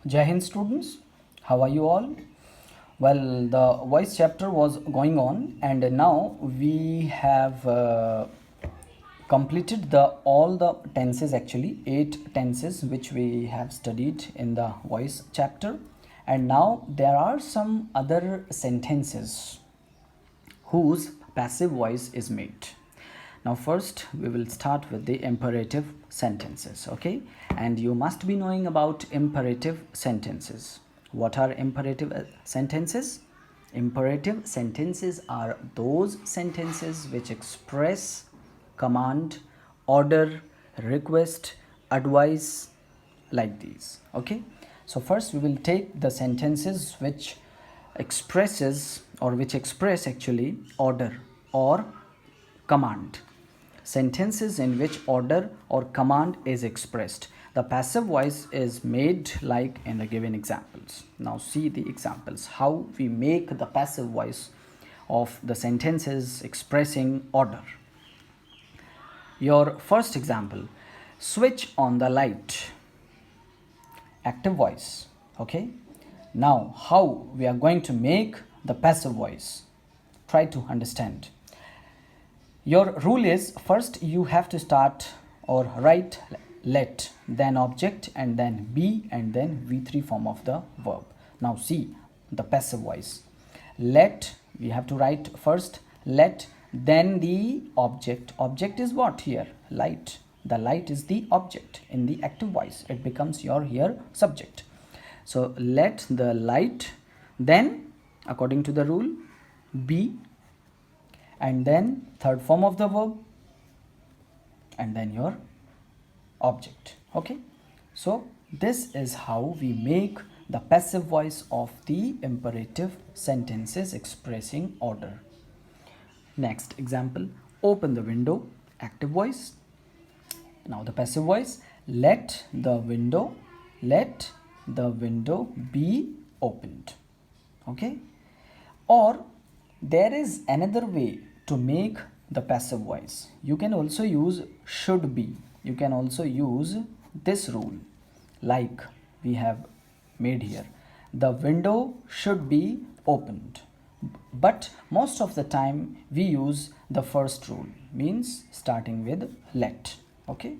Jai Hind students, how are you all? Well, the voice chapter was going on, and now we have completed the all the tenses, actually 8 tenses which we have studied in the voice chapter, and now there are some other sentences whose passive voice is made. Now first we will start with the imperative sentences, okay? And you must be knowing about imperative sentences. What are imperative sentences? Imperative sentences are those sentences which express command, order, request, advice, like these, okay? So first we will take the sentences which expresses or which express actually order or command. Sentences in which order or command is expressed. The passive voice is made like in the given examples. Now see the examples how we make the passive voice of the sentences expressing order. Your first example, switch on the light. Active voice, okay? Now how we are going to make the passive voice? Try to understand. Your rule is first you have to start or write let, then object, and then be, and then V3 form of the verb. Now see the passive voice. Let, we have to write first let, then the object. Object is what here? Light. The light is the object in the active voice. It becomes your here subject. So let the light, then according to the rule be, and then third form of the verb, and then your object, okay? So this is how we make the passive voice of the imperative sentences expressing order. Next example, open the window. Active voice. Now the passive voice, let the window be opened, okay? Or there is another way to make the passive voice. You can also use should be. You can also use this rule like we have made here. The window should be opened. But most of the time we use the first rule, means starting with let, okay?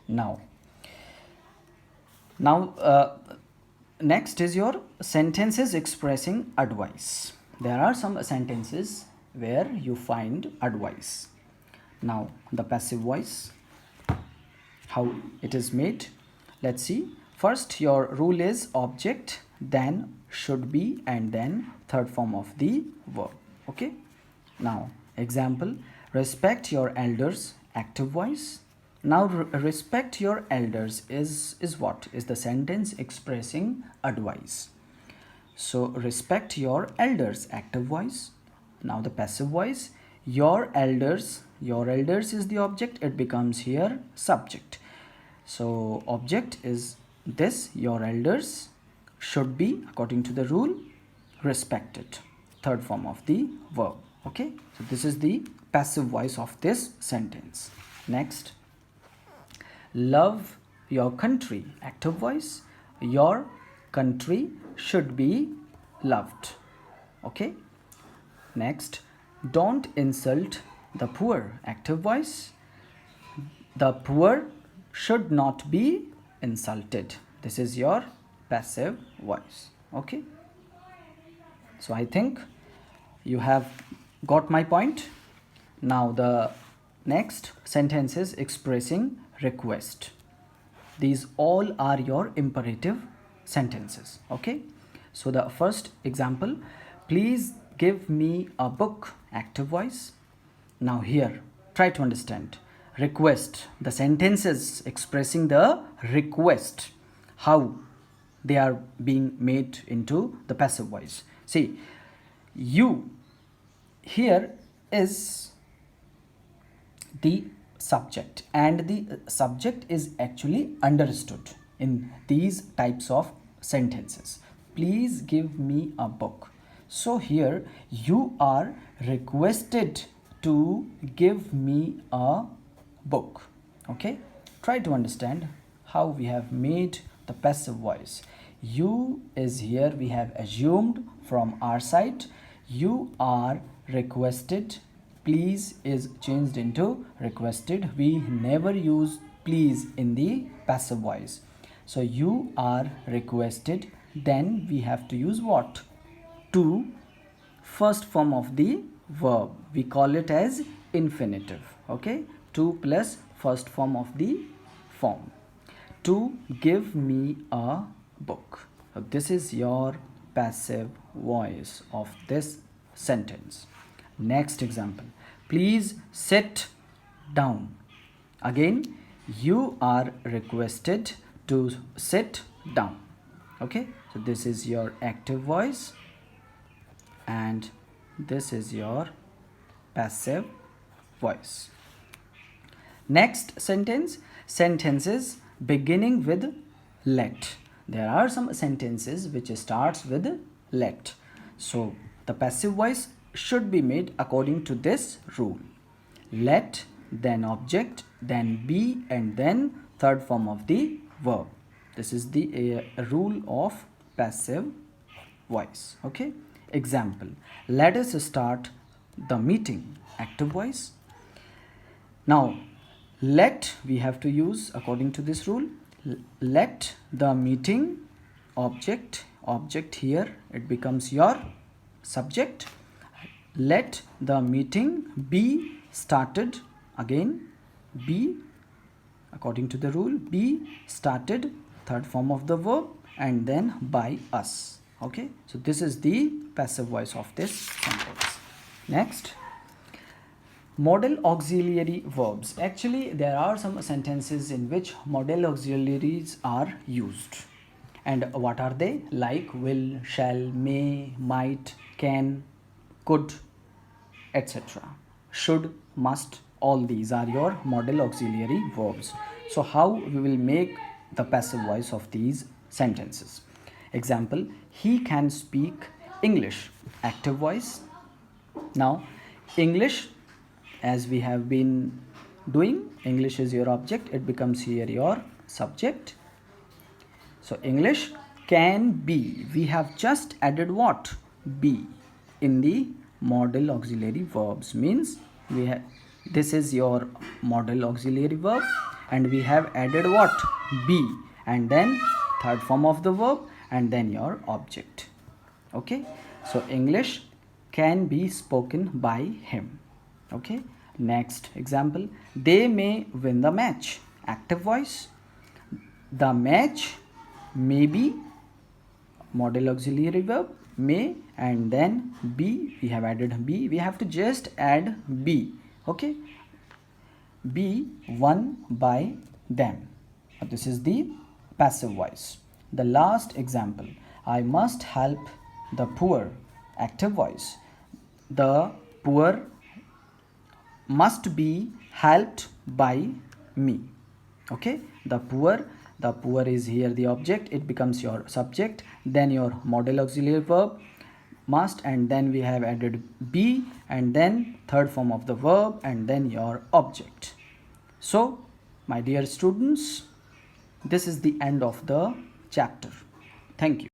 Now next is your sentences expressing advice. There are some sentences where you find advice. Now the passive voice, how it is made, let's see. First your rule is object, then should be, and then third form of the verb, okay? Now example, respect your elders. Active voice. Now respect your elders is what? Is the sentence expressing advice. So respect your elders, active voice. Now the passive voice, your elders is the object, it becomes here subject. So object is this, your elders should be according to the rule respected, third form of the verb, okay? So this is the passive voice of this sentence. Next, love your country. Active voice, your country should be loved, okay? Next, don't insult the poor. Active voice, the poor should not be insulted. This is your passive voice, okay? So I think you have got my point. Now the next sentences expressing request. These all are your imperative sentences, okay? So the first example, please give me a book. Active voice. Now here try to understand request, the sentences expressing the request, how they are being made into the passive voice. See, you here is the subject, and the subject is actually understood in these types of sentences. Please give me a book. So here you are requested to give me a book, okay? Try to understand how we have made the passive voice. You is here we have assumed from our side. You are requested. Please is changed into requested. We never use please in the passive voice. So you are requested. Then we have to use what? To first form of the verb. We call it as infinitive. Okay, to plus first form of the form. To give me a book. So this is your passive voice of this sentence. Next example. Please sit down. Again, you are requested to sit down. Okay, so this is your active voice and this is your passive voice. Next sentence, sentences beginning with let. There are some sentences which starts with let. So the passive voice should be made according to this rule. Let, then object, then be, and then third form of the verb. This is the rule of passive voice. Okay. Example. Let us start the meeting. Active voice. Now let we have to use according to this rule. Let the meeting, object here it becomes your subject. Let the meeting be started. Again be, according to the rule, be started, third form of the verb, and then by us. Okay, so this is the passive voice of this sentence. Next, modal auxiliary verbs. Actually there are some sentences in which modal auxiliaries are used. And what are they? Like will, shall, may, might, can, could, etc. Should, must, all these are your modal auxiliary verbs. So how we will make the passive voice of these sentences? Example, he can speak English. Active voice. Now English, as we have been doing, English is your object, it becomes here your subject. So English can be, we have just added what? Be in the modal auxiliary verbs, means we have, this is your modal auxiliary verb and we have added what? Be, and then third form of the verb and then your object. Okay, so English can be spoken by him. Okay, next example, they may win the match. Active voice. The match may be, modal auxiliary verb, may, and then be, we have added be, we have to just add be. Okay, be won by them. This is the passive voice. The last example, I must help the poor. Active voice. The poor must be helped by me. Okay, the poor is here the object, it becomes your subject, then your modal auxiliary verb must, and then we have added be, and then third form of the verb, and then your object. So my dear students, this is the end of the chapter. Thank you.